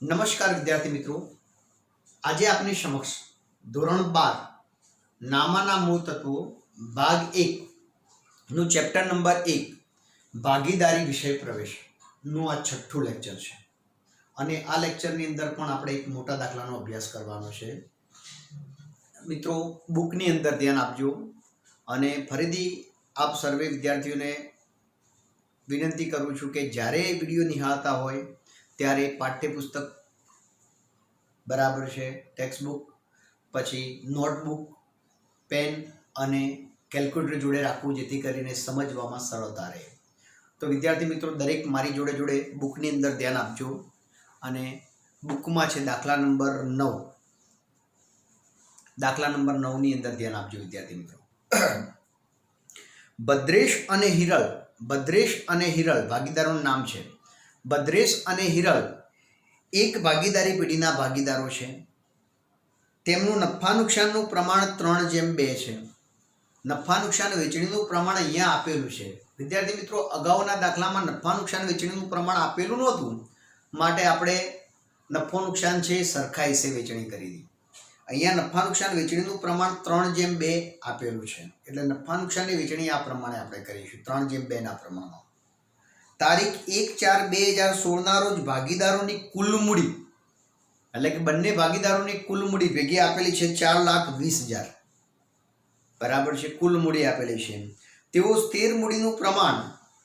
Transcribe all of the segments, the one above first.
નમસ્કાર વિદ્યાર્થી મિત્રો, આજે આપની સમક્ષ ધોરણ 12 નામાના મૂળ તત્વો ભાગ 1 નું ચેપ્ટર નંબર 1 ભાગીદારી વિષય પ્રવેશ નું આ છઠ્ઠું લેક્ચર છે અને આ લેક્ચરની અંદર પણ આપણે એક મોટા દાખલાનો અભ્યાસ કરવાનો છે. મિત્રો, બુકની અંદર ધ્યાન આપજો અને ફરીથી આપ સર્વે વિદ્યાર્થીઓને વિનંતી કરું છું કે જ્યારે વિડીયો નિહાળતા હોય ત્યારે પાઠ્યપુસ્તક બરાબર છે, ટેક્સ્ટબુક, પછી નોટબુક, પેન અને કેલ્ક્યુલેટર જોડે રાખવું જેથી કરીને સમજવામાં સરળતા રહે. તો વિદ્યાર્થી મિત્રો, દરેક મારી જોડે જોડે બુકની અંદર ધ્યાન આપજો અને બુકમાં છે દાખલા નંબર 9. દાખલા નંબર 9ની અંદર ધ્યાન આપજો વિદ્યાર્થી મિત્રો. ભદ્રેશ અને હિરલ ભાગીદારોનું નામ છે. ભદ્રેશ અને હિરલ એક ભાગીદારી પેઢીના ભાગીદારો છે. તેમનું નફા નુકસાનનું પ્રમાણ 3:2 છે. નફા નુકસાન વેચણીનું પ્રમાણ અહીંયા આપેલું છે. વિદ્યાર્થી મિત્રો, અગાઉના દાખલામાં નફા નુકસાન વેચણીનું પ્રમાણ આપેલું નહોતું, માટે આપણે નફો નુકસાન છે સરખા હિસ્સે વેચણી કરી દીધી. અહીંયા નફા નુકસાન વેચણીનું પ્રમાણ 3:2 આપેલું છે, એટલે નફા નુકસાનની વેચણી આ પ્રમાણે આપણે કરીશું 3:2 પ્રમાણમાં. તારીખ 1/4/2016 રોજ ભાગીદારોની કુલ મૂડી, એટલે કે બંને ભાગીદારોની કુલ મૂડી ભેગી આપેલી છે 4,20,000 બરાબર છે. કુલ મૂડી આપેલી છે. તેઓ સ્થિર મૂડીનું પ્રમાણ,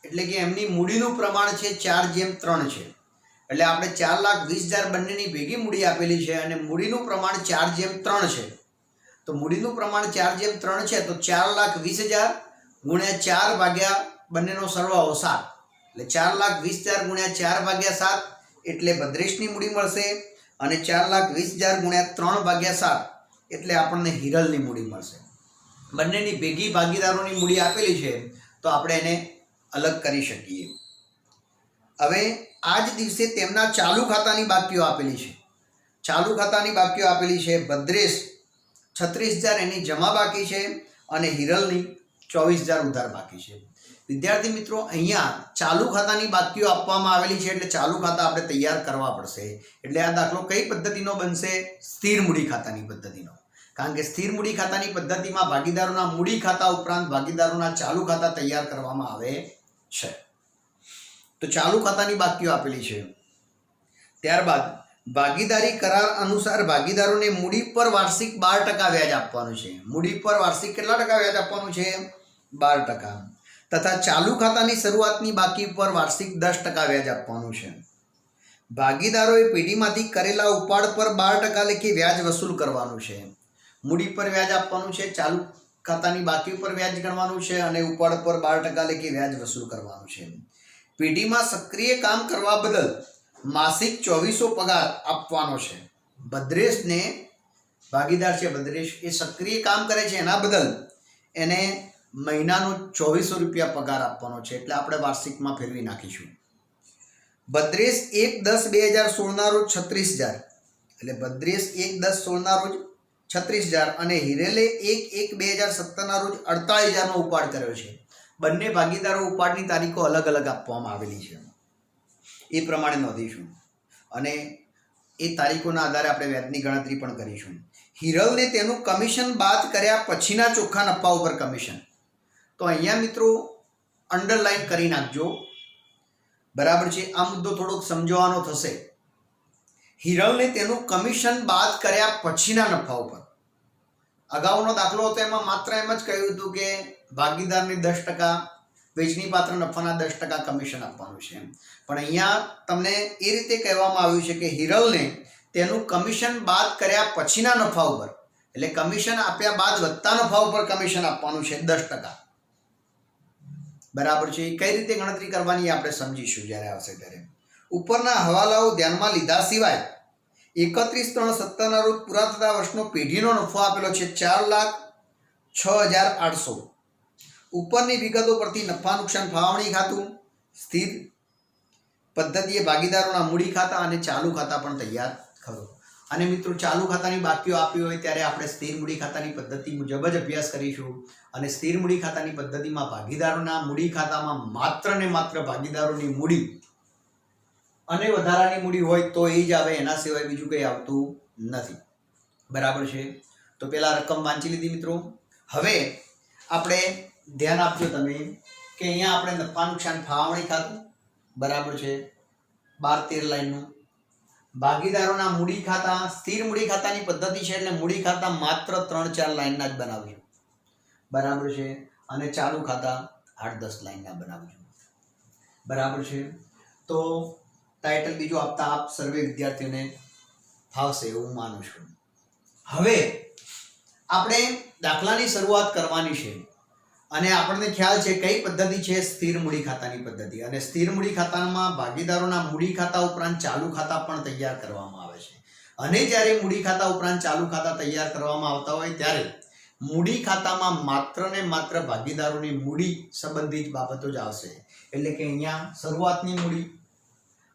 એટલે કે એમની મૂડીનું પ્રમાણ છે 4:3 છે. એટલે આપણે 4,20,000 બંનેની ભેગી મૂડી આપેલી છે અને મૂડીનું પ્રમાણ 4:3 છે. તો મૂડીનું પ્રમાણ 4:3 છે, તો 4,20,000 ગુણ્યા 4 ભાગ્યા બંનેનો સરવાળો 7, એટલે 4,20,000 ગુણ્યા 4 ભાગ્યા 7 એટલે ભદ્રેશની મૂડી મળશે અને 4,20,000 ગુણ્યા 3 ભાગ્યા 7 એટલે આપણને હિરલની મૂડી મળશે. બંનેની ભેગી ભાગીદારોની મૂડી આપેલી છે, તો આપણે એને અલગ કરી શકીએ. હવે આ જ દિવસે તેમના ચાલુ ખાતાની બાકીઓ આપેલી છે. ચાલુ ખાતાની બાકીઓ આપેલી છે. ભદ્રેશ 36,000 એની જમા બાકી છે અને હિરલની 24,000 ઉધાર બાકી છે. વિદ્યાર્થી મિત્રો, અહીંયા ચાલુ ખાતાની બાકીઓ આપવામાં આવેલી છે, એટલે ચાલુ ખાતા આપણે તૈયાર કરવા પડશે. એટલે આ દાખલો કઈ પદ્ધતિનો બનશે? સ્થિર મૂડી ખાતાની પદ્ધતિનો. કારણ કે સ્થિર મૂડી ખાતાની પદ્ધતિમાં ભાગીદારોના મૂડી ખાતા ઉપરાંત ભાગીદારોના ચાલુ ખાતા તૈયાર કરવામાં આવે છે. તો ચાલુ ખાતાની બાકીઓ આપેલી છે. ત્યારબાદ ભાગીદારી કરાર અનુસાર ભાગીદારોને મૂડી પર વાર્ષિક 12% વ્યાજ આપવાનું છે. મૂડી પર વાર્ષિક કેટલા ટકા વ્યાજ આપવાનું છે? 12%. તથા ચાલુ ખાતાની શરૂઆતની બાકી પર વાર્ષિક 10% વ્યાજ આપવાનું છે. ભાગીદારોએ પેઢીમાંથી કરેલા ઉપાડ પર 12% લેખે વ્યાજ વસૂલ કરવાનું છે. મૂડી પર વ્યાજ આપવાનું છે, ચાલુ ખાતાની બાકી પર વ્યાજ ગણવાનું છે અને ઉપાડ પર 12% લેખે વ્યાજ વસૂલ કરવાનું છે. પેઢીમાં સક્રિય કામ કરવા બદલ માસિક 2400 પગાર આપવાનો છે. ભદ્રેશને ભાગીદાર છે, ભદ્રેશ એ સક્રિય કામ કરે છે, એના બદલ એને મહિનાનો 2400 રૂપિયા પગાર આપવાનો છે, એટલે આપણે વાર્ષિકમાં ફેરવી નાખીશું. ભદ્રેશ 1/10/2016 રોજ 36,000, એટલે ભદ્રેશ 1/10/16 રોજ 36,000 અને હિરેલે 1/1/2017 રોજ 48,000 નો ઉપાડ કર્યો છે. બંને ભાગીદારો ઉપાડની તારીખો અલગ અલગ આપવામાં આવેલી છે, એ પ્રમાણે નોંધીશું અને એ તારીખોના આધારે આપણે વ્યાજની ગણતરી પણ કરીશું. હિરલને તેનું કમિશન બાદ કર્યા પછીના ચોખ્ખા નફા ઉપર કમિશન. તો અહીંયા મિત્રો અંડરલાઈન કરી નાખજો, બરાબર છે. આ મુદ્દો થોડોક સમજવાનો થશે. હિરલને તેનું કમિશન બાદ કર્યા પછીના નફા ઉપર. અગાઉનો દાખલો હતો એમાં માત્ર એમ જ કહ્યું હતું કે ભાગીદારને 10%, વેચણી પાત્ર નફાના 10% કમિશન આપવાનું છે. પણ અહીંયા તમને એ રીતે કહેવામાં આવ્યું છે કે હિરલને તેનું કમિશન બાદ કર્યા પછીના નફા ઉપર, એટલે કમિશન આપ્યા બાદ વધતા નફા ઉપર કમિશન આપવાનું છે 10%, બરાબર છે. કઈ રીતે ગણતરી કરવાની આપણે સમજીશું જ્યારે આવશે ત્યારે. ઉપરના હવાલાઓ ધ્યાનમાં લીધા સિવાય 31/3/17 રોજ પૂરા થતા વર્ષનો પેઢીનો નફો આપેલો છે 4,06,800. ઉપરની વિગતો પરથી નફા નુકસાન ફાળવણી ખાતું, સ્થિર પદ્ધતિએ ભાગીદારોના મૂડી ખાતા અને ચાલુ ખાતા પણ તૈયાર કરો. અને મિત્રો, ચાલુ ખાતાની બાકીઓ આપી હોય ત્યારે આપણે સ્થિર મૂડી ખાતાની પદ્ધતિ મુજબ જ અભ્યાસ કરીશું અને સ્થિર મૂડી ખાતાની પદ્ધતિમાં ભાગીદારોના મૂડી ખાતામાં માત્ર ને માત્ર ભાગીદારોની મૂડી અને વધારાની મૂડી હોય તો એ જ આવે, એના સિવાય બીજું કંઈ આવતું નથી. બરાબર છે. તો પેલા રકમ વાંચી લીધી મિત્રો. હવે આપણે ધ્યાન આપજો તમે કે અહીંયા આપણે નફા નુકસાન ફાળવણી ખાતું, બરાબર છે, 12-13 લાઈનનું. ભાગીદારોના મૂડી ખાતા, સ્થિર મૂડી ખાતાની પદ્ધતિ છે એટલે મૂડી ખાતા માત્ર 3-4 લાઈનના જ બનાવજો, બરાબર છે. અને ચાલુ ખાતા 8-10 લાઈનના બનાવજો, બરાબર છે. તો ટાઇટલ બીજું આપતા આપ સર્વે વિદ્યાર્થીઓને ફાવશે એવું માનું છું. હવે આપણે દાખલાની શરૂઆત કરવાની છે અને આપણને ખ્યાલ છે કઈ પદ્ધતિ છે, સ્થિર મૂડી ખાતાની પદ્ધતિ. અને સ્થિર મૂડી ખાતામાં ભાગીદારોના મૂડી ખાતા ઉપરાંત ચાલુ ખાતા પણ તૈયાર કરવામાં આવે છે. અને જ્યારે મૂડી ખાતા ઉપરાંત ચાલુ ખાતા તૈયાર કરવામાં આવતા હોય ત્યારે મૂડી ખાતામાં માત્ર ને માત્ર ભાગીદારોની મૂડી સંબંધિત બાબતો જ આવશે. એટલે કે અહીંયા શરૂઆતની મૂડી,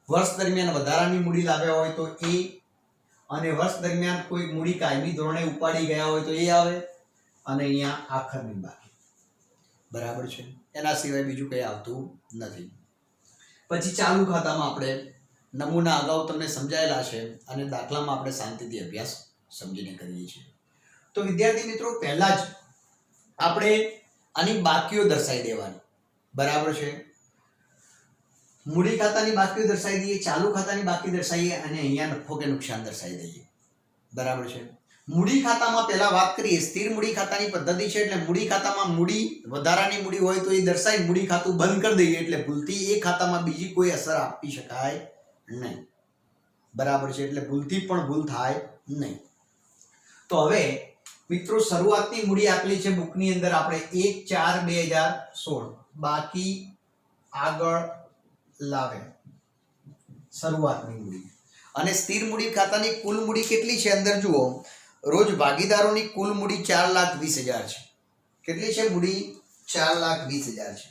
વર્ષ દરમિયાન વધારાની મૂડી લાવ્યા હોય તો એ, અને વર્ષ દરમિયાન કોઈ મૂડી કાયમી ધોરણે ઉપાડી ગયા હોય તો એ આવે, અને અહીંયા આખરની બાકી, બરાબર છે. એના સિવાય બીજું કંઈ આવતું નથી. પછી ચાલુ ખાતામાં આપણે નમૂના અગાઉ તમને સમજાયેલા છે અને દાખલામાં આપણે શાંતિથી અભ્યાસ સમજીને કરીએ છીએ. તો વિદ્યાર્થી મિત્રો, પહેલા જ આપણે આની બાકીઓ દર્શાવી દેવાની, બરાબર છે. મૂડી ખાતાની બાકીઓ દર્શાવી દઈએ, ચાલુ ખાતાની બાકી દર્શાવીએ અને અહીંયા નફો કે નુકસાન દર્શાવી દઈએ, બરાબર છે. મૂડી ખાતામાં પહેલા વાત કરીએ. સ્થિર મૂડી ખાતાની પદ્ધતિ છે એટલે મૂડી ખાતામાં મૂડી, વધારાની મૂડી હોય તો એ દર્શાવી મૂડી ખાતું બંધ કરી દઈએ એટલે ભૂલથી એ ખાતામાં બીજી કોઈ અસર આપી શકાય નહીં, બરાબર છે. એટલે ભૂલથી પણ ભૂલ થાય નહીં. તો હવે મિત્રો, શરૂઆતની મૂડી આપેલી છે બુકની અંદર, આપણે 1/4/2016 બાકી આગળ લાવે, શરૂઆતની મૂડી. અને સ્થિર મૂડી ખાતાની કુલ મૂડી કેટલી છે અંદર જુઓ. રોજ ભાગીદારોની કુલ મૂડી 4,20,000 છે. કેટલી છે મૂડી? 4,20,000 છે.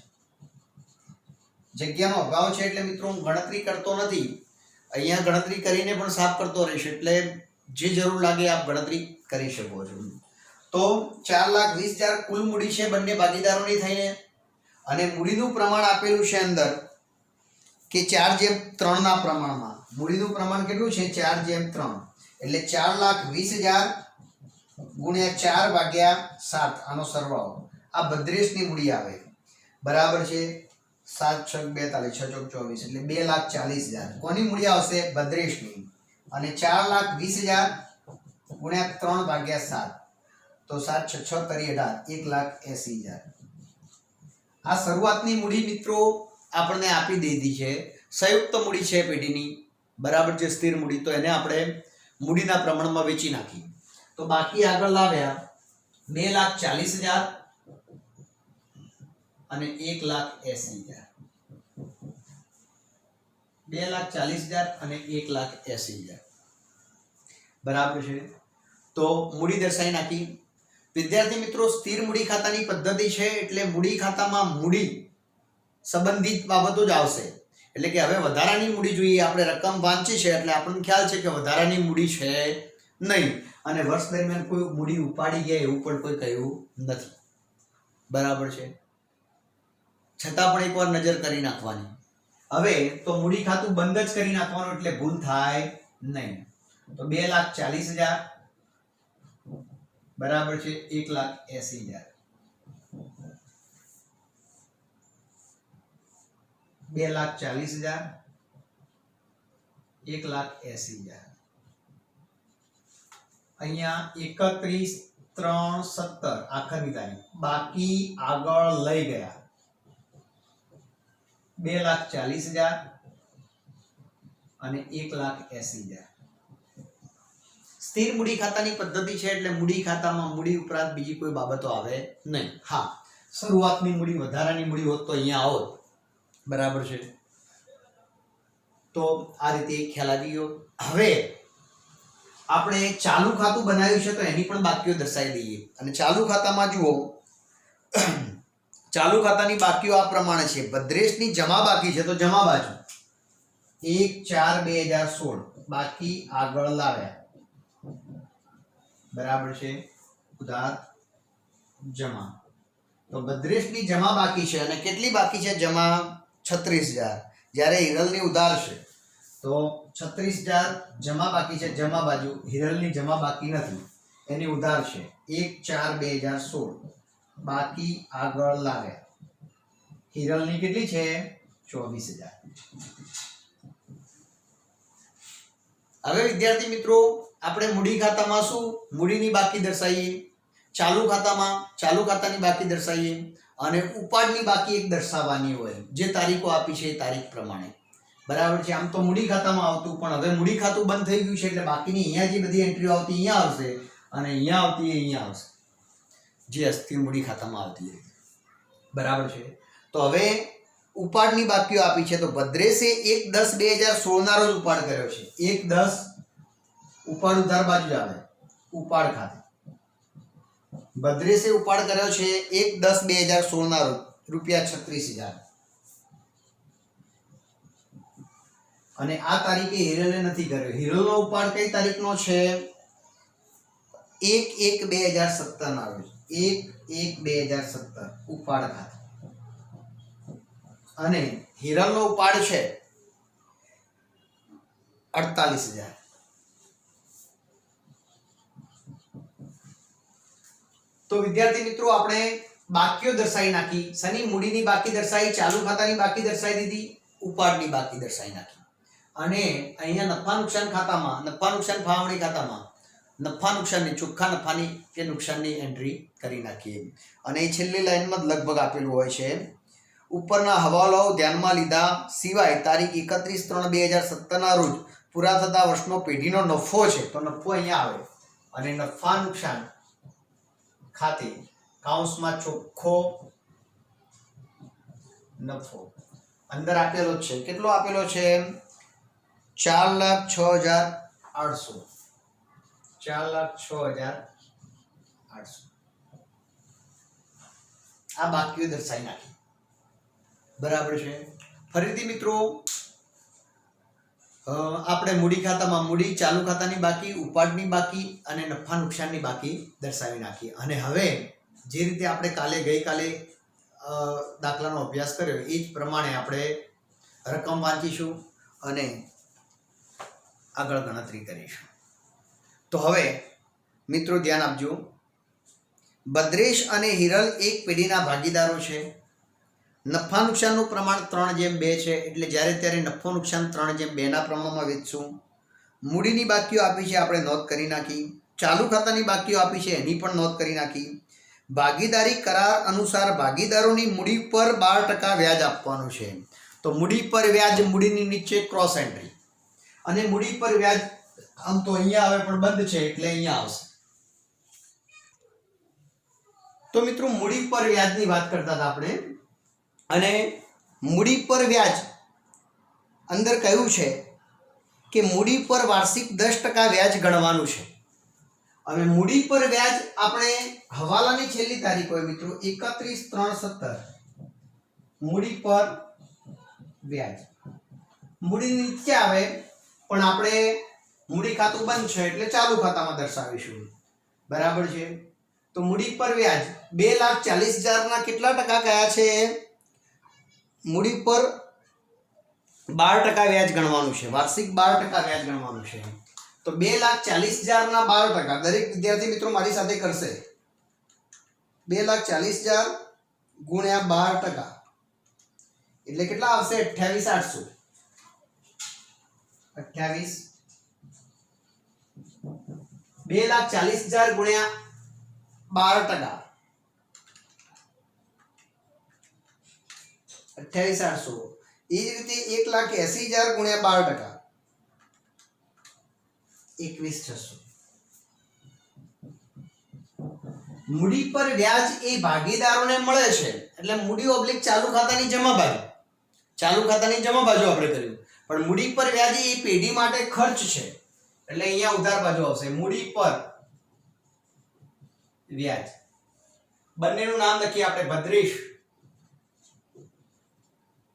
જગ્યાનો અભાવ છે એટલે મિત્રો હું ગણતરી કરતો નથી, અહીંયા ગણતરી કરીને પણ સાફ કરતો રહીશ, એટલે જે જરૂર લાગે આપ ગણતરી કરી શકો છો. તો 4,20,000 કુલ મૂડી છે બંને ભાગીદારોની થઈને. અને મૂડીનું પ્રમાણ આપેલું છે અંદર કે 4/3 ના પ્રમાણમાં. મૂડીનું પ્રમાણ કેટલું છે? 4/3. એટલે 4,20,000 ગુણ્યા 4/7, આનો સરવાળો. આ ભદ્રેશની મૂડી આવે, બરાબર છે. 7×6 = 42, 6×4 = 24, એટલે 2,40,000 કોની મૂડી આવશે? ભદ્રેશની. અને 4,20,000 ગુણ્યા 3/7, તો 7×6 = 1,80,000. આ શરૂઆતની મૂડી મિત્રો આપણને આપી દીધી છે. સંયુક્ત મૂડી છે પેઢીની, બરાબર છે, સ્થિર મૂડી. તો એને આપણે મૂડીના પ્રમાણમાં વેચી નાખી. તો બાકી આગળ લાવ્યા 2,40,000 અને 1,80,000. 2,40,000 અને 1,80,000, બરાબર છે. તો મૂડી દર્શાવી નાખી. વિદ્યાર્થી મિત્રો, સ્થિર મૂડી ખાતાની પદ્ધતિ છે એટલે મૂડી ખાતામાં મૂડી સંબંધિત બાબતો જ આવશે. એટલે કે હવે વધારાની મૂડી જોઈએ, આપણે રકમ વાંચી છે એટલે આપણને ખ્યાલ છે કે વધારાની મૂડી છે નહીં, અને વર્ષ દરમિયાન કોઈ મૂડી ઉપાડી ગયા એવું પણ કોઈ કહ્યું નથી, બરાબર છે. છતાં પણ એકવાર નજર કરી નાખવાની. હવે તો મૂડી ખાતું બંધ જ કરી નાખવાનું એટલે ભૂલ થાય નહીં. તો 2,40,000 બરાબર છે 1,80,000. 2,40,000 1,80,000. અહીંયા 31/3/17 આખરની તારીખ. બાકી આગળ લઈ ગયા 2,40,000 અને 1,80,000. સ્થિર મૂડી ખાતાની પદ્ધતિ છે એટલે મૂડી ખાતામાં મૂડી ઉપરાંત બીજી કોઈ બાબતો આવે નહીં. હા, શરૂઆતની મૂડી, વધારાની મૂડી હોત તો અહીંયા આવત, બરાબર છે. તો આ રીતે ખ્યાલ આવી ગયો. હવે આપણે ચાલુ ખાતું બનાવ્યું છે તો એની પણ બાકીઓ દર્શાવી દઈએ. અને ચાલુ ખાતામાં જુઓ, ચાલુ ખાતાની બાકીઓ આ પ્રમાણે છે. ભદ્રેશની જમા બાકી છે તો જમા બાજુ 1/4/2016 બાકી આગળ લાવ્યા, બરાબર છે, ઉધાર જમા. તો ભદ્રેશની જમા બાકી છે અને કેટલી બાકી છે? જમા 36,000. જ્યારે હિરલની ઉધાર છે તો 36,000 જમા બાકી છે, જમા બાજુ હિરલની જમા બાકી નથી, એની ઉધાર છે 1/4/2016 બાકી આગળ લાવે. હિરલની કેટલી છે 24,000. હવે વિદ્યાર્થી મિત્રો આપણે મૂડી ખાતામાં શું મૂડીની બાકી દર્શાવીએ, ચાલુ ખાતાની બાકી દર્શાવીએ અને ઉપાડની બાકી એક દર્શાવવાની હોય જે તારીખો આપી છે એ તારીખ પ્રમાણે. બરાબર છે. આમ તો મૂડી ખાતામાં આવતું, પણ હવે મૂડી ખાતું બંધ થઈ ગયું છે એટલે બાકીની અહીંયા જે બધી એન્ટ્રીઓ આવતી અહીંયા આવશે અને અહીંયા આવતી અહીંયા આવશે, જે અસ્થિર મૂડી ખાતામાં આવતી હતી. બરાબર છે. તો હવે ઉપાડની બાકીઓ આપી છે. તો ભદ્રેશે 1/10/2016 ના રોજ ઉપાડ કર્યો છે. 1/10 ઉપાડ ઉધાર બાજુ આવે, ઉપાડ ખાતે ભદ્રેશે ઉપાડ કર્યો છે 1/10/2016 ના રોજ ₹36,000. અને આ તારીખે હિરલે નથી કર્યો. હિરલનો ઉપાડ કઈ તારીખનો છે? 1/1/2017 ના રોજ 1/1/2017 ઉપાડ ખાતે. અને હિરલનો ઉપાડ છે 48,000. તો વિદ્યાર્થી મિત્રો આપણે બાકીઓ દર્શાવી નાખી. શની મૂડીની બાકી દર્શાવી, ચાલુ ખાતાની બાકી દર્શાવી દીધી, ઉપાડની બાકી દર્શાવી નાખી. અને અહીંયા નફા નુકસાન ખાતામાં, નફા નુકસાન ફાળવણી ખાતામાં નફા નુકસાનની, ચોખ્ખા નફાની કે નુકસાનની એન્ટ્રી કરી નાખીએ. અને એ છેલ્લી લાઈનમાં લગભગ આપેલું હોય છે. ઉપરના હવાલાઓ ધ્યાનમાં લીધા સિવાય તારીખ 31/3/2017 ના રોજ પૂરા થતા વર્ષનો પેઢીનો નફો છે, તો નફો અહીંયા આવે. અને નફા નુકસાન ખાતે કૌંસમાં ચોખ્ખો નફો અંદર આપેલો છે. કેટલો આપેલો છે? 4,06,800. 4,06,800. આ બાકીઓ દર્શાવી નાખી. બરાબર છે. ફરીથી મિત્રો આપણે મૂડી ખાતામાં મૂડી, ચાલુ ખાતાની બાકી, ઉપાડની બાકી અને નફા નુકસાનની બાકી દર્શાવી નાખી. અને હવે જે રીતે આપણે ગઈકાલે દાખલાનો અભ્યાસ કર્યો એ જ પ્રમાણે આપણે રકમ વાંચીશું અને આગળ ગણતરી કરીશું. તો હવે મિત્રો ધ્યાન આપજો. ભદ્રેશ અને હિરલ એક પેઢીના ભાગીદારો છે. નફા નુકસાનનું પ્રમાણ 3/2 છે, એટલે જ્યારે ત્યારે નફો નુકસાન 3/2 ના પ્રમાણમાં વેચશું. મૂડીની બાકીઓ આપી છે, આપણે નોંધ કરી નાખી. ચાલુ ખાતાની બાકીઓ આપી છે, એની પણ નોંધ કરી નાખી. ભાગીદારી કરાર અનુસાર ભાગીદારોની મૂડી પર 12% વ્યાજ આપવાનું છે. તો મૂડી પર વ્યાજ, મૂડીની નીચે ક્રોસ એન્ટ્રી. અને મૂડી પર વ્યાજ આમ તો અહીંયા આવે પણ બંધ છે એટલે અહીંયા આવશે. તો મિત્રો મૂડી પર વ્યાજની વાત કરતા હતા આપણે. અને મૂડી પર વ્યાજ અંદર કહ્યું છે કે મૂડી પર વાર્ષિક 10% વ્યાજ ગણવાનું છે. હવે મૂડી પર વ્યાજ આપણે હવાલાની છેલ્લી તારીખ હોય મિત્રો 31/3/17 મૂડી પર વ્યાજ. મૂડી નીચે આવે પણ આપણે મૂડી ખાતું બંધ છે એટલે ચાલુ ખાતામાં દર્શાવીશું. બરાબર છે. તો મૂડી પર વ્યાજ 2,40,000 ના કેટલા ટકા કયા છે? મૂડી પર 12% વ્યાજ ગણવાનું છે. વાર્ષિક 12% વ્યાજ ગણવાનું છે. તો 2,40,000 ના 12%. દરેક વિદ્યાર્થી મિત્રો મારી સાથે કરશે. 2,40,000 ગુણ્યા 12% એટલે કેટલા આવશે? 28,800. 2,40,000 ગુણ્યા 12%, 28,800. એ જ રીતે 1,80,000 ગુણ્યા 12%, 21,600. મૂડી પર વ્યાજ એ ભાગીદારોને મળે છે એટલે મૂડી ઓબ્લિક ચાલુ ખાતાની જમા બાજુ, ચાલુ ખાતાની જમા બાજુ આપણે કર્યું. પણ મૂડી પર વ્યાજ એ પેઢી માટે ખર્ચ છે એટલે અહીંયા ઉધાર બાજુ આવશે. મૂડી પર વ્યાજ બંનેનું નામ લખીએ આપણે, ભદ્રેશ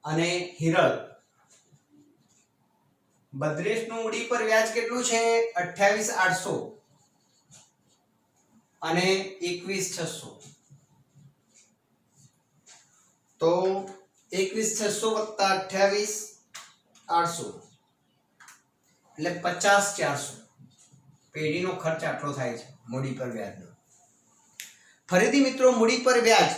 અને હિરલ. ભદ્રેશનું મૂડી પર વ્યાજ કેટલું છે? 28,800 અને 21,600. તો 21,600 વત્તા 28,800 એટલે 50-400 પેઢીનો ખર્ચ આટલો થાય છે મૂડી પર વ્યાજનો. ફરીથી મિત્રો મૂડી પર વ્યાજ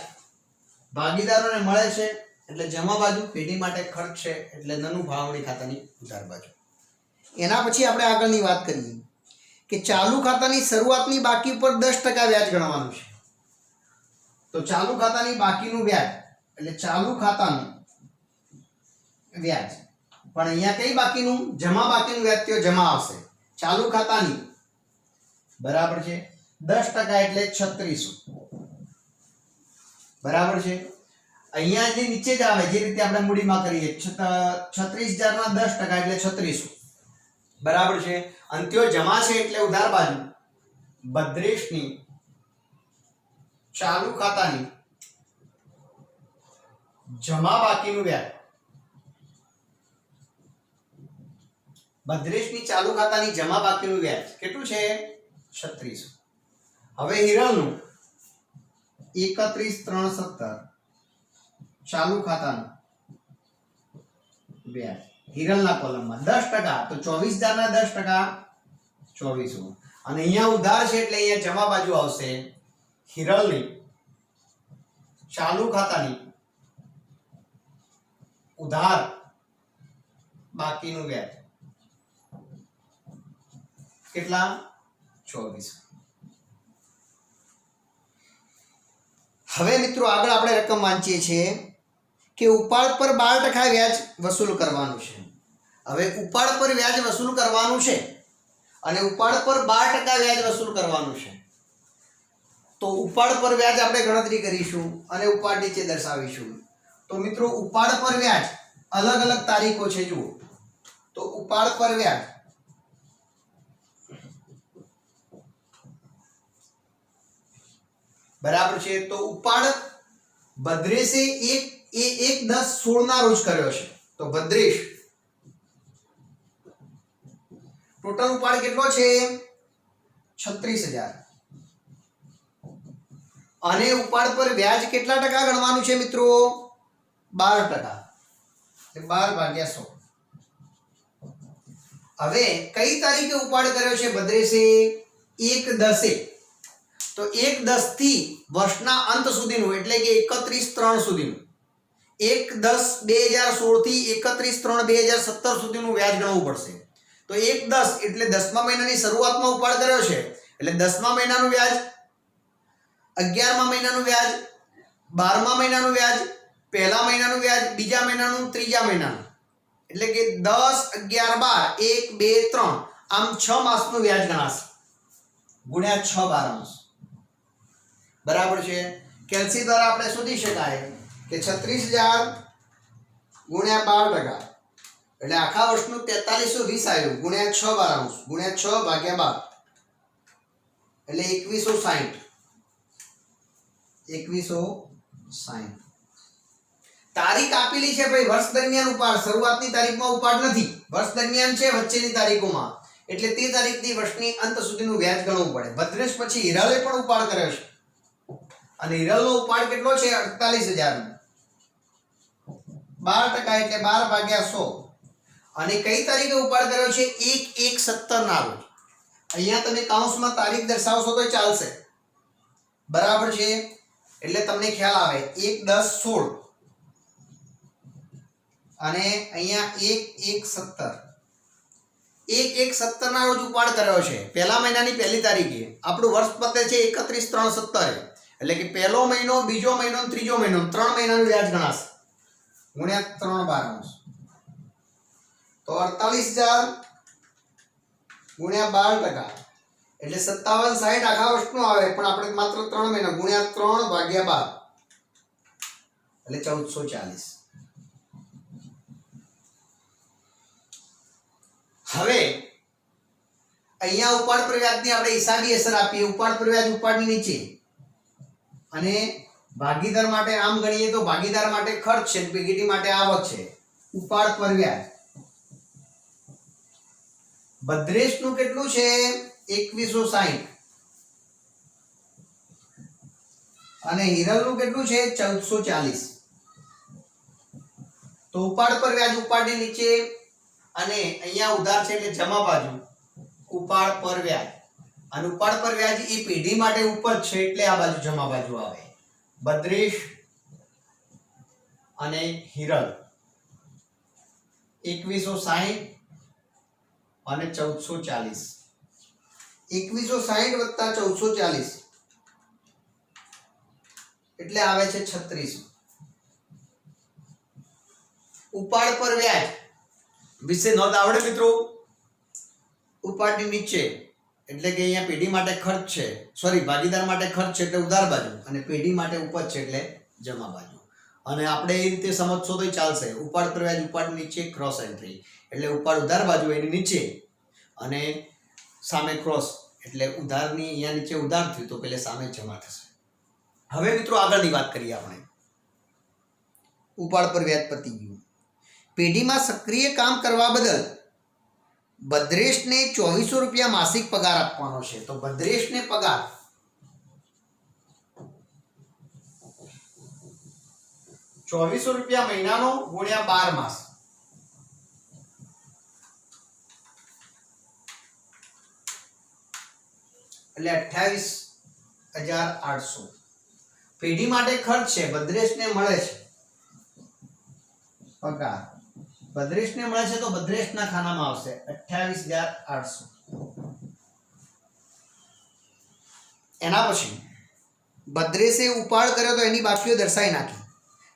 ભાગીદારોને મળે છે એટલે જમા બાજુ પેઢી માટે ખર્ચ છે એટલે ધનુ ફાળવણી ખાતાની ઉધાર બાજુ. એના પછી આપણે આગળની વાત કરીએ કે ચાલુ ખાતાની શરૂઆતની બાકી ઉપર 10% વ્યાજ ગણવાનું છે. તો ચાલુ ખાતાની બાકીનું વ્યાજ એટલે ચાલુ ખાતાનું વ્યાજ, પણ અહીંયા કઈ બાકીનું? જમા બાકીનું વ્યાજ તો જમા આવશે. ચાલુ ખાતાની બરાબર છે 10% એટલે 3600 બરાબર છે. અહીંયા જે નીચે જ આવે જે રીતે આપણે મૂડીમાં કરીએ 36,000 ના 10% એટલે 3600 બરાબર છે. અંત્યો જમા છે એટલે ઉધાર બાજુ ભદ્રેશની ચાલુ ખાતાની જમા બાકીનું વ્યાજ, ભદ્રેશની ચાલુ ખાતાની જમા બાકીનું વ્યાજ કેટલું છે? 3600. હવે હિરલનું 31,317 ચાલુ ખાતાનું વ્યાજ હિરલના કોલમમાં 10%, તો 24,000 ના 10% 2400. અને અહીંયા ઉધાર છે એટલે અહીંયા જમા બાજુ આવશે હિરલની ચાલુ ખાતાની ઉધાર બાકીનું વ્યાજ કેટલા? 2400. હવે મિત્રો આગળ આપણે રકમ વાંચીએ છીએ કે ઉપાડ પર 12% વ્યાજ વસૂલ કરવાનું છે. હવે ઉપાડ પર વ્યાજ વસૂલ કરવાનું છે અને ઉપાડ પર 12% વ્યાજ વસૂલ કરવાનું છે. તો ઉપાડ પર વ્યાજ આપણે ગણતરી કરીશું અને ઉપાડ નીચે દર્શાવીશું. તો મિત્રો ઉપાડ પર વ્યાજ અલગ અલગ તારીખો છે જુઓ. તો ઉપાડ પર વ્યાજ બરાબર છે. તો ઉપાડ ભદ્રેશે 1/10/16 ના રોજ કર્યો છે. તો ભદ્રેશ ટોટલ ઉપાડ કેટલો છે? 36,000. અને ઉપાડ પર વ્યાજ કેટલા ટકા ગણવાનું છે મિત્રો? 12%. 12/100. હવે કઈ તારીખે ઉપાડ કર્યો છે ભદ્રેશે? 1/10. તો 1/10 થી વર્ષના અંત સુધીનું એટલે કે 31/3 સુધીનું 1/10/2016 થી 31/3/2017 સુધીનું વ્યાજ ગણવું પડશે. તો 1/10 એટલે 10મા મહિનાની શરૂઆતમાં ઉપાડ કર્યો છે એટલે 10મા મહિનાનું વ્યાજ, 11મા મહિનાનું વ્યાજ, 12મા મહિનાનું વ્યાજ, પહેલા મહિનાનું વ્યાજ, બીજા મહિનાનું, ત્રીજા મહિનાનું, એટલે કે 10, 11, 12, 1, 2, 3 આમ 6 માસનું વ્યાજ ગણાશે ગુણ્યા 6 12 બરાબર છે. કેલ્સી દ્વારા આપણે શોધી શકાય કે 36,000 ગુણ્યા 12% એટલે આખા વર્ષનું 4320 આવ્યું ગુણ્યા 6 12 ગુણ્યા 6 ભાગ્યા 12 એટલે 2160. તારીખ આપેલી છે ભાઈ વર્ષ દરમિયાન ઉપાડ, શરૂઆતની તારીખમાં ઉપાડ નથી, વર્ષ દરમિયાન છે વચ્ચેની તારીખોમાં, એટલે તે તારીખથી વર્ષની અંત સુધીનું વ્યાજ ગણવું પડે. ભદ્રેશ પછી હિરલે પણ ઉપાડ કર્યો છે અને હિરલનો ઉપાડ કેટલો છે? 48,000. 12% એટલે 12/100. અને કઈ તારીખે ઉપાડ કર્યો છે? 1/1/17 ના રોજ. અહીંયા તમે કૌંસમાં તારીખ દર્શાવશો તો ચાલશે બરાબર છે. એટલે તમને ખ્યાલ આવે 1/10/16 અને અહીંયા 1/1/17. 1/1/17 ના રોજ ઉપાડ કર્યો છે પહેલા મહિનાની પહેલી તારીખે. આપણું વર્ષ પતે છે 31/3/17 એટલે કે પહેલો મહિનો, બીજો મહિનો, ત્રીજો મહિનો 3 મહિનાનું વ્યાજ ગણાશે ગુણ્યા 3/12 તો 48,000 ગુણ્યા 12% એટલે 5760 આખા વર્ષનું આવે, પણ આપણે માત્ર 3 મહિના ગુણ્યા 3/12 એટલે 1440. હવે અહીંયા ઉપાડ પર વ્યાજની આપણે હિસાબી અસર આપીએ. ઉપાડ પર વ્યાજ ઉપાડની નીચે અને ભાગીદાર માટે આમ ગણીએ તો ભાગીદાર માટે ખર્ચ છે, પેઢી માટે આવક છે. ઉપાડ પર વ્યાજ ભદ્રેશનું કેટલું છે? 2160 અને હિરલનું કેટલું છે? 1440. તો ઉપાડ પર વ્યાજ ઉપાડની નીચે અને અહીંયા ઉધાર છે એટલે જમા બાજુ ઉપાડ પર વ્યાજ, અને ઉપાડ પર વ્યાજ એ પેઢી માટે ઉપર છે એટલે આ બાજુ જમા બાજુ આવે. ભદ્રેશ અને હિરલ 2160 અને 1440. 2160 વત્તા 1440 એટલે આવે છે 36. ઉપાડ પર વ્યાજ વિશે નોંધ આવડે મિત્રો? ઉપાડની નીચે એટલે કે અહીંયા પેઢી માટે ખર્ચ છે, સોરી ભાગીદાર માટે ખર્ચ છે એટલે ઉધાર બાજુ, અને પેઢી માટે ઉપજ છે એટલે જમા બાજુ. અને આપણે એ રીતે સમજશો તો ચાલશે. ઉપાડ પર વ્યાજ ઉપાડ નીચે ક્રોસ એન્ટ્રી એટલે ઉપાડ ઉધાર બાજુ એની નીચે અને સામે ક્રોસ એટલે ઉધારની અહીંયા નીચે ઉધાર થયું તો પેલે સામે જમા થશે. હવે મિત્રો આગળની વાત કરીએ આપણે. ઉપાડ પર વ્યાજ પતી ગયું. પેઢીમાં સક્રિય કામ કરવા બદલ ભદ્રેશને 2400 રૂપિયા માસિક પગાર આપવાનો છે. તો ભદ્રેશને પગાર ₹2400 મહિનાનો ગુણ્યા 12 માસ એટલે 28,800. પેઢી માટે ખર્ચ છે, ભદ્રેશને મળે છે પગાર, ભદ્રેશને મળે છે તો ભદ્રેશના ખાનામાં આવશે 28,800. એના પછી ભદ્રેશે ઉપાડ કર્યો તો એની બાકીઓ દર્શાવી નાખી.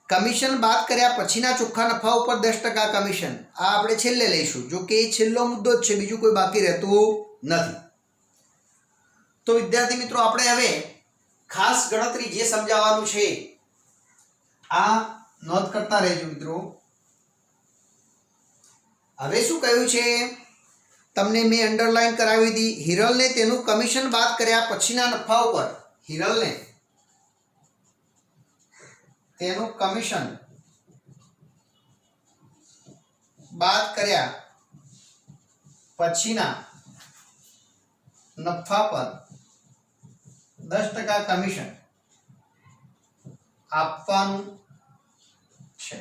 કમિશન બાદ કર્યા પછીના ચોખ્ખા નફા ઉપર 10% કમિશન, આ આપણે છેલ્લે લઈશું. જો કે એ છેલ્લો મુદ્દો જ છે, બીજું કોઈ બાકી રહેતું નથી. તો વિદ્યાર્થી મિત્રો આપણે હવે ખાસ ગણતરી જે સમજાવવાનું છે આ નોંધ કરતા રહેજો મિત્રો. હવે શું કહ્યું છે તમને મેં અંડરલાઈન કરાવી દી. હિરલને તેનું કમિશન બાદ કર્યા પછીના નફા ઉપર, હિરલને તેનું કમિશન બાદ કર્યા પછીના નફા પર 10% કમિશન આપવાનું છે.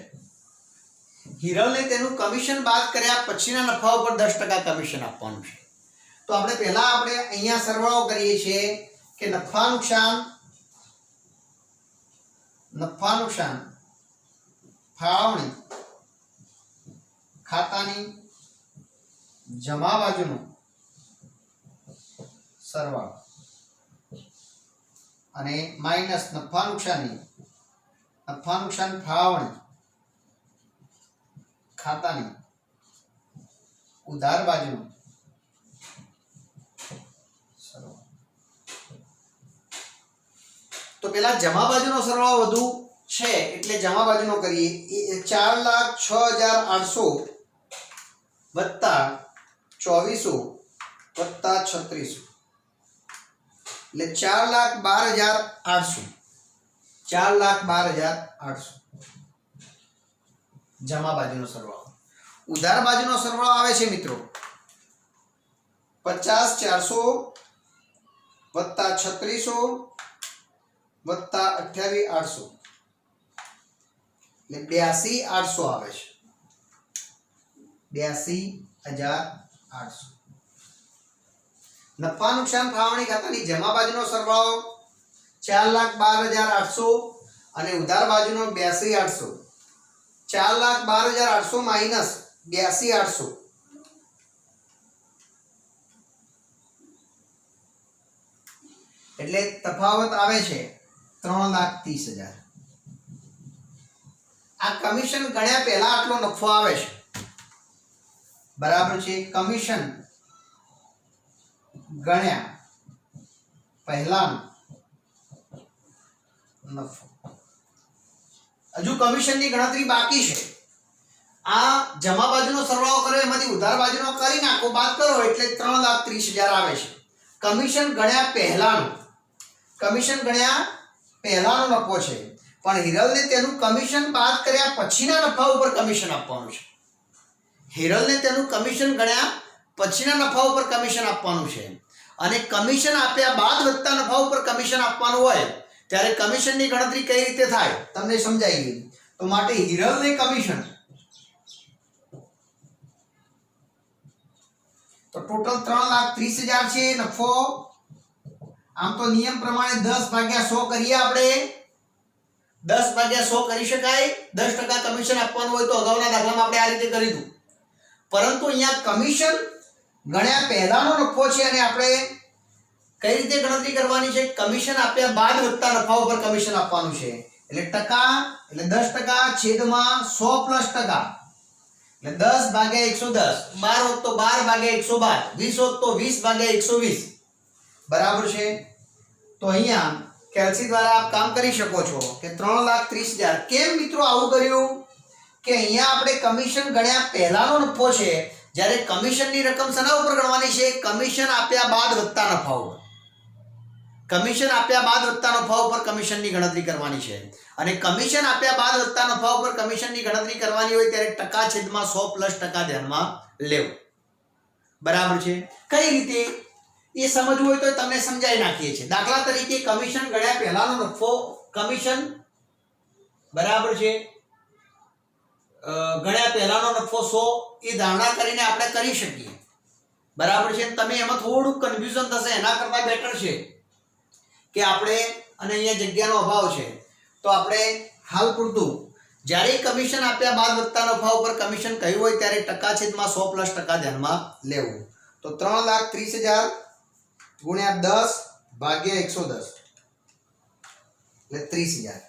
હિરલને તેનું કમિશન બાદ કર્યા પછીના નફા ઉપર 10% કમિશન આપવાનું છે. તો આપણે પહેલા અહીંયા સરવાળો કરીએ છીએ કે નફા નુકસાન ફાળવણી ખાતાની જમા બાજુનો સરવાળો અને માઈનસ નફા નુકસાન ફાળવણી ખાતાની ઉધાર બાજુનો સરવાળો. તો પેલા જમા બાજુનો સરવાળો વધુ છે એટલે જમા બાજુનો કરીએ. 4,06,800 વત્તા 2400 વત્તા 3600 એટલે 4,12,800. 4,12,800 જમા બાજુનો સરવાળો. ઉધાર બાજુનો સરવાળો આવે છે મિત્રો 50,400 વત્તા 3600 વત્તા 28,800 એટલે 82,800 આવે છે. 82,800. નફા નુકસાન ફાળવણી ખાતાની જમા બાજુનો સરવાળો 4,12,800 અને ઉધાર બાજુનો 82,800. 4,12,800 માઈનસ 82,800 એટલે તફાવત આવે છે 3,30,000. આ કમિશન ગણ્યા પહેલા આટલો નફો આવે છે, બરાબર છે. કમિશન ગણ્યા પહેલાનો નફો. હજુ કમિશનની ગણતરી બાકી છે. આ જમા બાજુનો સરવાળો કર્યો એમાંથી ઉધાર બાજુનો કરી નાખો, બાદ કરો એટલે 3,30,000 આવે છે. કમિશન ગણ્યા પહેલાનો નફો છે, પણ હિરલને તેનું કમિશન બાદ કર્યા પછીના નફા ઉપર કમિશન આપવાનું છે. હિરલને તેનું કમિશન ગણ્યા પછીના નફા ઉપર કમિશન આપવાનું છે, અને કમિશન આપ્યા બાદ વધતા નફા ઉપર કમિશન આપવાનું હોય ત્યારે કમિશનની ગણતરી કઈ રીતે થાય તમને સમજાઈ ગઈ. તો માટે હિરલને કમિશન તો ટોટલ 3,30,000 છે નફો. આમ તો નિયમ પ્રમાણે 10/100 કરીએ આપણે. 10/100 કરી શકાય. 10% કમિશન આપવાનું હોય તો અગાઉના દાખલામાં આપણે આ રીતે કરી દીધું. પરંતુ અહીંયા કમિશન ગણ્યા પહેલાનો નફો છે અને આપણે કઈ રીતે ગણતરી કરવાની છે? કમિશન આપ્યા બાદ વત્તા નફા ઉપર કમિશન આપવાનું છે. એટલે ટકા એટલે 10% છેદમાં 100 પ્લસ ટકા એટલે 10/110. 12 હોત તો 12/112. 20 હોત તો 20/120. બરાબર છે. તો અહીંયા કેલ્સી દ્વારા આપ કામ કરી શકો છો કે 3,30,000. કેમ મિત્રો આવું કર્યું? કે અહીંયા આપણે કમિશન ગણ્યા પહેલાનો નફો છે, જ્યારે કમિશનની રકમ શેના ઉપર ગણવાની છે? કમિશન આપ્યા બાદ વત્તા નફા ઉપર. કમિશન આપ્યા બાદ વત્તા નફા ઉપર કમિશનની ગણતરી કરવાની છે. અને કમિશન આપ્યા બાદ વત્તા નફા ઉપર કમિશનની ગણતરી કરવાની હોય ત્યારે ટકા છેદમાં 100 પ્લસ ટકા ધ્યાનમાં લેવું. બરાબર છે. કઈ રીતે એ સમજવું હોય તો તમને સમજાવી નાખીએ છીએ. દાખલા તરીકે કમિશન ગણ્યા પહેલાનો નફો, કમિશન બરાબર છે ગણ્યા પહેલાનો નફો 100 એ ધારણા કરીને આપણે કરી શકીએ. બરાબર છે. તમે એમાં થોડું કન્ફ્યુઝન થશે, એના કરતા બેટર છે કે આપણે, અને અહીંયા જગ્યાનો અભાવ છે તો આપણે હાલ પૂરતું જ્યારે કમિશન આપ્યા બાદ વત્તા નફા ઉપર કમિશન કહ્યું હોય ત્યારે ટકા છેદમાં 100 પ્લસ ટકા ધ્યાનમાં લેવું. તો 3,30,000 ગુણ્યા 10/110 એટલે 30,000.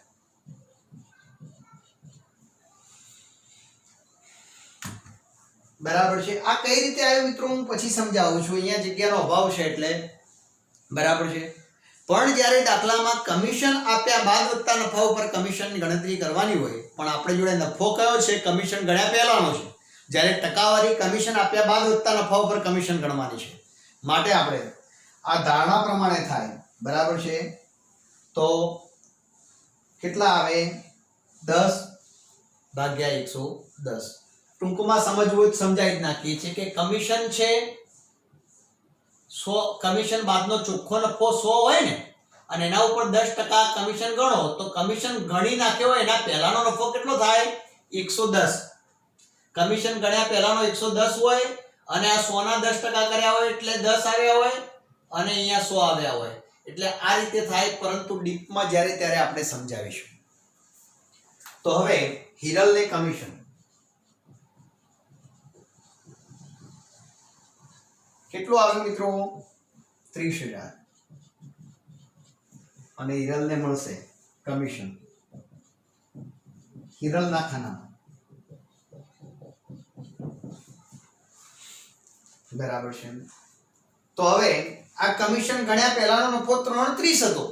બરાબર છે. આ કઈ રીતે આવ્યું મિત્રો હું પછી સમજાવું છું. અહીંયા જગ્યાનો અભાવ છે એટલે. બરાબર છે. પણ જ્યારે દાખલામાં કમિશન આપ્યા બાદ વત્તા નફા ઉપર કમિશનની ગણતરી કરવાની હોય, પણ આપણે જોડે નફો કયો છે? કમિશન ગણ્યા પહેલાનો છે. જ્યારે ટકાવારી કમિશન આપ્યા બાદ વત્તા નફા ઉપર કમિશન ગણવાની છે. માટે આપણે આ ધારણા પ્રમાણે થાય. બરાબર છે. તો કેટલા આવે? 10/110. ટૂંકમાં સમજવું હોય તો સમજાવી જ નાખીએ છીએ કે કમિશન છે 100, કમિશન બાદનો ચોખ્ખો નફો 100 હોય ને, અને એના ઉપર 10% કમિશન ગણો તો કમિશન ગણી નાખ્યો હોય એના પહેલાનો નફો કેટલો થાય? 110. કમિશન ગણ્યા પહેલાનો 110 હોય અને આ 100 ના 10% કર્યા હોય એટલે 10 આવ્યા હોય અને અહીંયા 100 આવ્યા હોય. એટલે આ રીતે થાય, પરંતુ ડીપમાં જ્યારે ત્યારે આપણે સમજાવીશું. તો હવે હિરલને કમિશન કેટલું આવ્યું મિત્રો? 30,000. અને હિરલને મળશે કમિશન હિરલના ખાનામાં. બરાબર છે. તો હવે આ કમિશન ગણ્યા પહેલાનો નફો 330 હતો.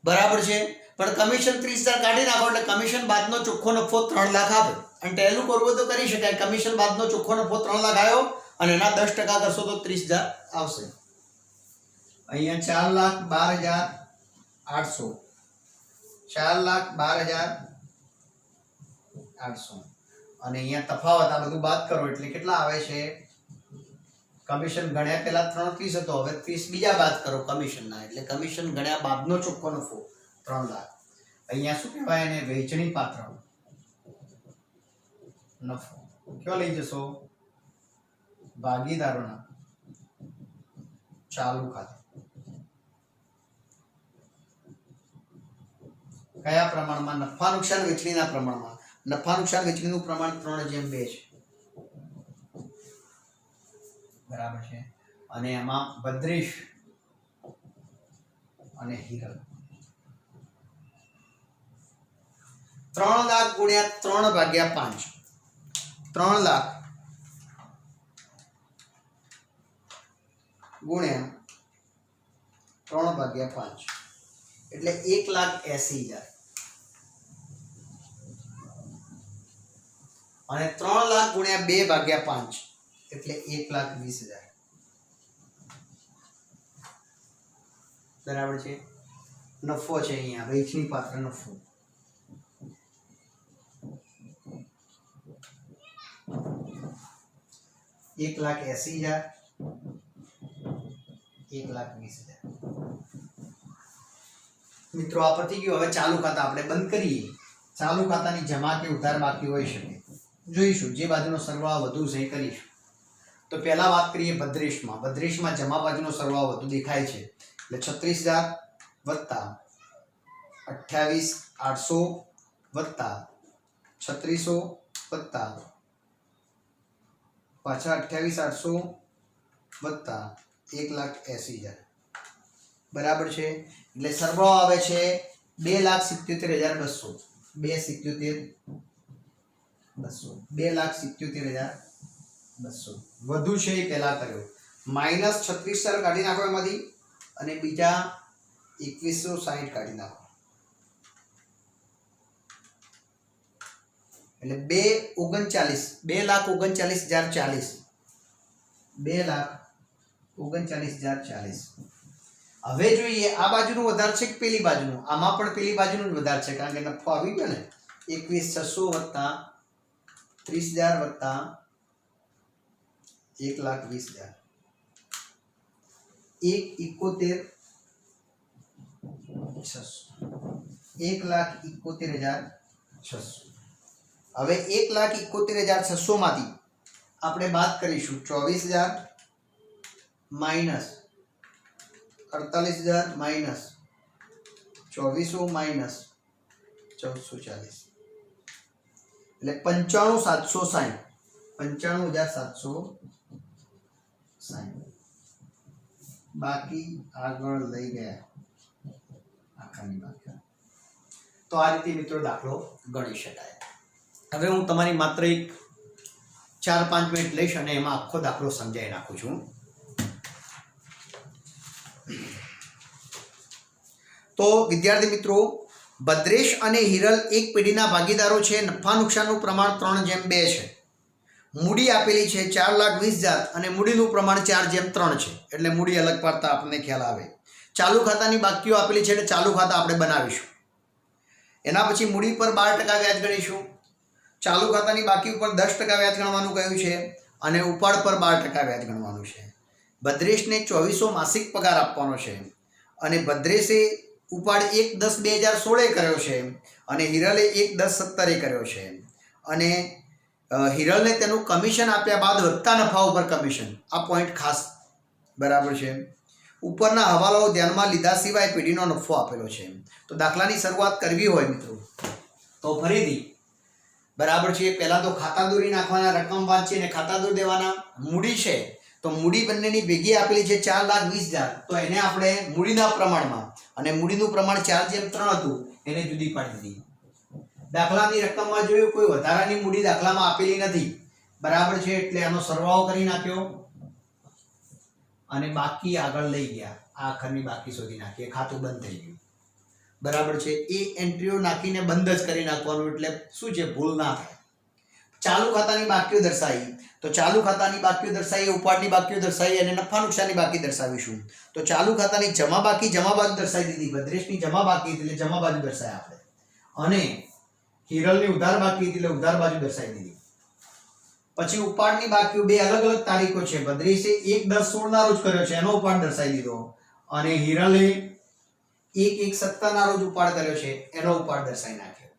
બરાબર છે. પણ કમિશન 30,000 કાઢી નાખો એટલે કમિશન બાદનો ચોખ્ખો નફો 3 લાખ આવે. અને પહેલું કરવું તો કરી શકાય. કમિશન બાદનો ચોખ્ખો નફો 3 લાખ આવ્યો અને એના 10% કરશો તો 30,000 આવશે. અહીંયા 4,12,800, 4,12,800 અને અહીંયા તફાવત આ બધું બાદ કરો એટલે કેટલા આવે છે? કમિશન ગણ્યા પહેલા 330 હતો, હવે 30 બીજા બાદ કરો કમિશનના, એટલે કમિશન ગણ્યા બાદનો ચોખ્ખો નફો 3 લાખ. અહીંયા શું કહેવાય એને? વહેંચણી પાત્ર નફો. કયો લઈ જશો? ભાગીદારોના ચાલુ ખાતે. કયા પ્રમાણમાં? નફા નુકસાન વેચણીના પ્રમાણમાં. નફા નુકસાન વેચણીનું પ્રમાણ 3:2 છે. બરાબર છે. અને એમાં ભદ્રેશ અને હિરલ 3 લાખ ગુણ્યા 3/5. 3 લાખ ગુણ્યા 3/5 એટલે 1,80,000. અને 3 લાખ ગુણ્યા 2/5 એટલે 1,20,000. બરાબર છે. નફો છે અહીંયા વેચણી પાત્ર નફો. 1,80,000, 1,20,000. મિત્રો આ પતી ગયું. હવે ચાલુ ખાતા આપણે બંધ કરીએ. ચાલુ ખાતાની જમા કે ઉધાર બાકી હોઈ શકે, જોઈશું. જે બાજુનો સરવાળો વધુ છે એ કરીશું. તો પહેલા વાત કરીએ ભદ્રેશમાં. ભદ્રેશમાં જમા બાજુનો સરવાળો વધુ દેખાય છે એટલે 36,000 વત્તા 28,800 વત્તા 3600 વત્તા પાછા 28,800 વત્તા 1,80,000 બરાબર છે. એટલે સરવાળો આવે છે 2,77,200. 2,77,200 વધુ છે એ પહેલા કર્યો. માઇનસ 36,000 કાઢી નાખો એમાંથી અને બીજા 2,160 કાઢી નાખો એટલે 2,39,040. 2,39,040. હવે જોઈએ આ બાજુનું વધારે છે કે પેલી બાજુનું. આમાં પણ પેલી બાજુનું જ વધારે છે કારણ કે નફો આવી ગયો ને. 21,600 વત્તા 30,000 વત્તા 1,20,000 1,71,600. હવે 1,71,600 માંથી આપણે બાદ કરીશું 24,000 માઇનસ 48,000 માઇનસ 2400 માઇનસ 1,440 એટલે 95,760. 95,760 બાકી આગળ લઈ ગયા આખાની બાકી. તો આ રીતે મિત્રો દાખલો ગણી શકાય. હવે હું તમારી માત્ર એક 4-5 મિનિટ લઈશ અને એમાં આખો દાખલો સમજાવી નાખું છું. તો વિદ્યાર્થી મિત્રો, ભદ્રેશ અને હિરલ એક પેઢીના ભાગીદારો છે. નફા નુકસાનનું પ્રમાણ 3:2 છે. મૂડી આપેલી છે 4,20,000 અને મૂડીનું પ્રમાણ 4:3 છે. એટલે મૂડી અલગ પાડતા આપણને ખ્યાલ આવે. ચાલુ ખાતાની બાકીઓ આપેલી છે એટલે ચાલુ ખાતા આપણે બનાવીશું. એના પછી મૂડી પર 12% વ્યાજ ગણીશું. ચાલુ ખાતાની બાકી ઉપર 10% વ્યાજ ગણવાનું કહ્યું છે અને ઉપાડ પર 12% વ્યાજ ગણવાનું છે. ભદ્રેશને 2400 માસિક પગાર આપવાનો છે અને ભદ્રેશે ઉપાડ 1/10/2016 કર્યો છે અને હિરલે 1/10/17 કર્યો છે અને હિરલને તેનું કમિશન આપ્યા બાદ વધતા નફા ઉપર કમિશન. આ પોઈન્ટ ખાસ બરાબર છે. ઉપરના હવાલાઓ ધ્યાનમાં લીધા સિવાય પેઢીનો નફો આપેલો છે. તો દાખલાની શરૂઆત કરવી હોય મિત્રો તો ફરીથી બરાબર છે. પહેલા તો ખાતા દોરી નાખવાના, રકમ વાંચી અને ખાતા દોરી દેવાના. મૂડી છે તો મૂડી બંનેની ભેગી આપેલી છે 4,20,000. તો એને આપણે મૂડીના પ્રમાણમાં અને મૂડીનું પ્રમાણ 4:3 હતું એને જુદી પાડી દીધી. દાખલાની રકમમાં જોયું કોઈ વધારાની મૂડી દાખલામાં આપેલી નથી. બરાબર છે. એટલે આનો સરવાળો કરી નાખ્યો અને બાકી આગળ લઈ ગયા. આ આખરની બાકી શોધી નાખી. ખાતું બંધ થઈ ગયું. બરાબર છે. એ એન્ટ્રીઓ નાખીને બંધ જ કરી નાખવાનું એટલે શું છે ભૂલ ના થાય. ચાલુ ખાતાની બાકીઓ દર્શાવી તો ચાલુ ખાતાની બાકીઓ દર્શાવી, ઉપાડની બાકીઓ દર્શાવી અને નફા નુકસાનની બાકી દર્શાવીશું. તો ચાલુ ખાતાની જમા બાકી જમા બાજુ દર્શાવી દીધી. ભદ્રેશની જમા બાકી એટલે જમા બાજુ દર્શાવ્યા આપણે અને હિરલની ઉધાર બાકી એટલે ઉધાર બાજુ દર્શાવી દીધી. પછી ઉપાડની બાકીઓ બે અલગ અલગ તારીખો છે. ભદ્રેશે 1/10/16 ના રોજ કર્યો છે એનો ઉપાડ દર્શાવી દીધો અને હિરલે 1/1/17 ના રોજ ઉપાડ કર્યો છે એનો ઉપાડ દર્શાવી નાખ્યો.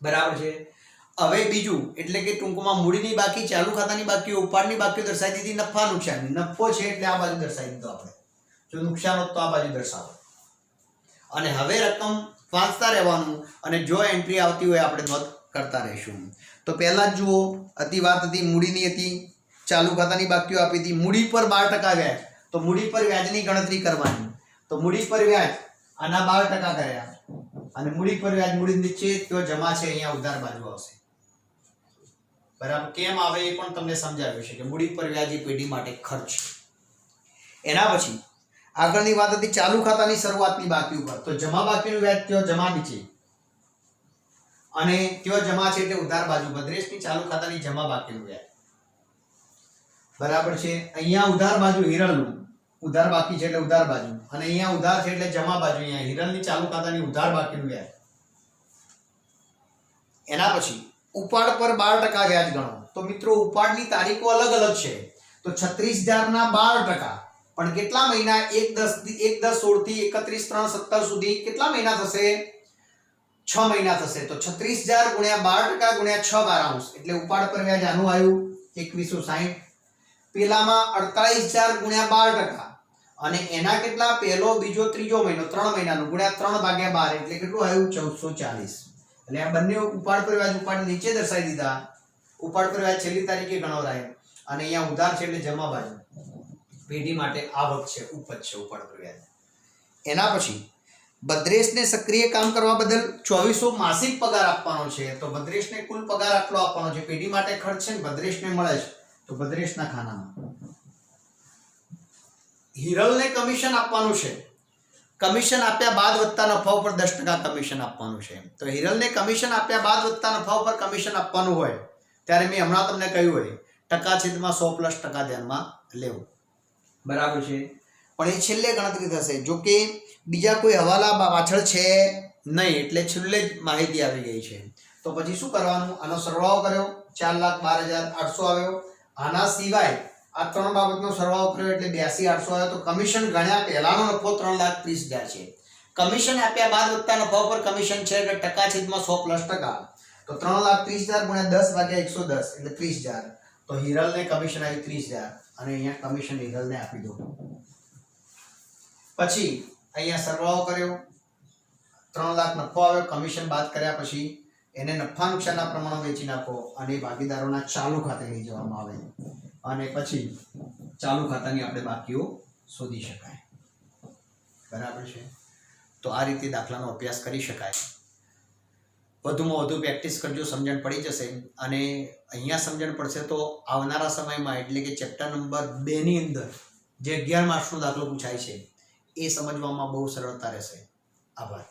બરાબર છે. હવે બીજું એટલે કે ટૂંકમાં મૂડીની બાકી, ચાલુ ખાતાની બાકી, ઉપાડની બાકી દર્શાવી દીધી. નફા નુકસાન, નફો છે એટલે આ બાજુ દર્શાવી દીધો આપણે. જો નુકસાન હોત તો આ બાજુ દર્શાવો. અને હવે રકમ વાંચતા રહેવાનું અને જો એન્ટ્રી આવતી હોય આપણે નોંધ કરતા રહીશું. તો પહેલા જ જુઓ વાત હતી મૂડીની હતી, ચાલુ ખાતાની બાકીઓ આપી હતી. મૂડી પર 12% વ્યાજ. તો મૂડી પર વ્યાજની ગણતરી કરવાની. તો મૂડી પર વ્યાજ આના 12% કર્યા અને મૂડી પર વ્યાજ મૂડી નીચે તો જમા છે અહીંયા ઉધાર બાજુ આવશે. બરાબર. કેમ આવે એ પણ તમને સમજાવ્યું છે કે મૂડી પર વ્યાજ એ પેઢી માટે ખર્ચ. એના પછી આગળની વાત હતી ચાલુ ખાતાની શરૂઆતની બાકી ઉપર. તો જમા બાકીનું વ્યાજ ત્યાં જમા નીચે અને ત્યાં જમા છે એટલે ઉધાર બાજુ. ભદ્રેશની ચાલુ ખાતાની જમા બાકીનું વ્યાજ. બરાબર છે. અહીંયા ઉધાર બાજુ હિરલનું ઉધાર બાકી છે એટલે ઉધાર બાજુ અને અહીંયા ઉધાર છે એટલે જમા બાજુ. અહીંયા હિરલની ચાલુ ખાતાની ઉધાર બાકીનું વ્યાજ. એના પછી ઉપાડ પર 12% વ્યાજ ગણો. તો મિત્રો ઉપાડની તારીખો અલગ અલગ છે. તો 36,000 ના 12% પણ કેટલા મહિના? 1/10/16 થી 31/3/17 સુધી કેટલા મહિના થશે? 6 મહિના થશે. તો 36,000 ગુણ્યા 12% ગુણ્યા 6/12 એટલે ઉપાડ પર વ્યાજ આનું આવ્યું 2160 પેલામાં 48,000 ગુણ્યા 12%, અને એના કેટલા, પહેલો બીજો ત્રીજો મહિનો 3 મહિનાનું ગુણ્યા 3/12 એટલે કેટલું આવ્યું, 1440. એટલે આ બંને ઉપાડ પરિવ્યાજ ઉપાડ નીચે દર્શાવી દીધા. ઉપાડ પરિવ્યાજ છેલ્લી તારીખે ગણવરાય, અને અહીંયા ઉધાર છે એટલે જમા બાજુ પેઢી માટે આવક છે, ઉપજ છે ઉપાડ પરિવ્યાજ. એના પછી ભદ્રેશને સક્રિય કામ કરવા બદલ 2400 માસિક પગાર આપવાનો છે. તો ભદ્રેશને કુલ પગાર આટલો આપવાનો છે. પેઢી માટે ખર્ચ છે ને ભદ્રેશને મળે છે, તો ભદ્રેશના ખાનામાં. હિરલને કમિશન આપવાનું છે. કમિશન આપ્યા બાદ વત્તા નફા ઉપર 10% કમિશન આપવાનું છે. તો હિરલને કમિશન આપ્યા બાદ વત્તા નફા ઉપર કમિશન આપવાનું હોય ત્યારે મેં હમણાં તમને કહ્યું હોય ટકા છેદમાં 100+% ધ્યાનમાં લેવું. બરાબર છે. પણ એ છેલ્લે ગણતરી થશે. જો કે બીજા કોઈ હવાલા પાછળ છે નહીં, એટલે છેલ્લે જ માહિતી આવી ગઈ છે. તો પછી શું કરવાનું, આનો સરવાળો કર્યો 4,12,800 આવ્યો. આના સિવાય આ ત્રણ બાબતનો સરવાળો કર્યો એટલે 82,800 આવ્યો. તો કમિશન ગણ્યા પહેલાનો નફો 3,30,000 છે. કમિશન આપ્યા બાદ વત્તા નફા ઉપર કમિશન છે એટલે ટકા છેદમાં 100+%. તો 3,30,000 ગુણ્યા 10/110 એટલે 30,000. તો હિરલને કમિશન આવી 30,000, અને અહીંયા કમિશન હિરલને આપી દો. પછી અહીંયા સરવાળો કર્યો, 3 લાખ નફો આવ્યો. કમિશન બાદ કર્યા પછી એને નફા નુકસાનના પ્રમાણમાં વેચી નાખો, અને ભાગીદારોના ચાલુ ખાતે લઈ જવામાં આવે, અને પછી ચાલુ ખાતાની આપણે બાકીઓ શોધી શકાય. બરાબર છે. તો આ રીતે દાખલાનો અભ્યાસ કરી શકાય. વધુમાં વધુ પ્રેક્ટિસ કરજો, સમજણ પડી જશે. અને અહીંયા સમજણ પડશે તો આવનારા સમયમાં, એટલે કે ચેપ્ટર નંબર 2 ની અંદર જે 11 માર્ક્સનો દાખલો પૂછાય છે એ સમજવામાં બહુ સરળતા રહેશે. આભાર.